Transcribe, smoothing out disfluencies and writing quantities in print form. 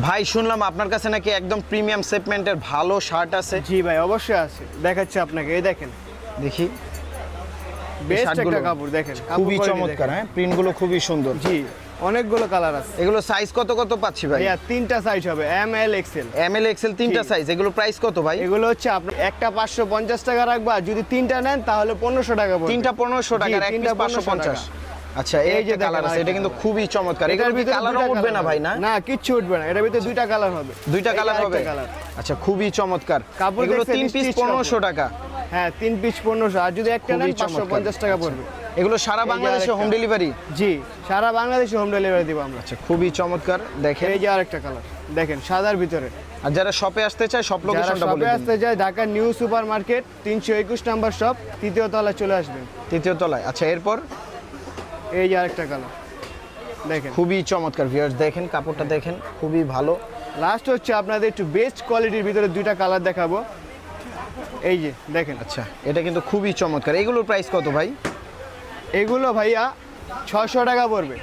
ভাই শুনলাম আপনার কাছে নাকি একদম প্রিমিয়াম সেগমেন্টের ভালো শার্ট আছে। জি ভাই অবশ্যই আছে, দেখাচ্ছি আপনাকে। এই দেখেন, দেখি বেস্ট একটা কাপড়, দেখেন খুবই চমৎকার। হ্যাঁ, প্রিন্টগুলো খুবই সুন্দর। জি, অনেকগুলো কালার আছে। এগুলো সাইজ কত কত পাচ্ছি ভাই? ভাইয়া তিনটা সাইজ হবে, M L XL. M L XL তিনটা সাইজ। এগুলো প্রাইস কত ভাই? এগুলো হচ্ছে আপনার একটা 550 টাকা রাখবা, যদি তিনটা নেন তাহলে 1500 টাকা পড়বে। তিনটা 1500 টাকা, আর একটা 550। আচ্ছা, এই যে কালার আছে, এটা কিন্তু খুবই চমৎকার। এটার ভিতরে কালার উঠবে না ভাই? না না, কিচ্ছু উঠবে না, এটার ভিতরে দুইটা কালার হবে। দুইটা কালার হবে। আচ্ছা, খুবই চমৎকার। কাপড় এগুলো দেখছেন, 3 পিস stitch 1500 টাকা। হ্যাঁ, 3 পিস 1500, আর যদি একটা নেন 550 টাকা পড়বে। এগুলো সারা বাংলাদেশে হোম ডেলিভারি? জি, সারা বাংলাদেশে হোম ডেলিভারি দিব আমরা। আচ্ছা, খুবই চমৎকার। দেখেন এই যে আরেকটা কালার, দেখেন সাদার ভিতরে। আর যারা শপে আসতে চায় সব যারা লোকেশনটা বলে শপে দিন। আসতে যায়, Dhaka new super market 321 number shop, তৃতীয় তলায় চলে আসবেন। তৃতীয় তলায়। আচ্ছা, এরপর এই যে আরেকটা কালার, দেখেন খুবই চমৎকার। ভিউয়ার্স দেখেন, কাপড়টা দেখেন, খুবই ভালো। লাস্ট হচ্ছে আপনাদের একটু বেস্ট কোয়ালিটির ভিতরে দুইটা কালার দেখাবো। এই যে দেখেন। আচ্ছা, এটা কিন্তু খুবই চমৎকার। এগুলোর প্রাইস কত ভাই? এগুলো ভাইয়া 600 টাকা পড়বে।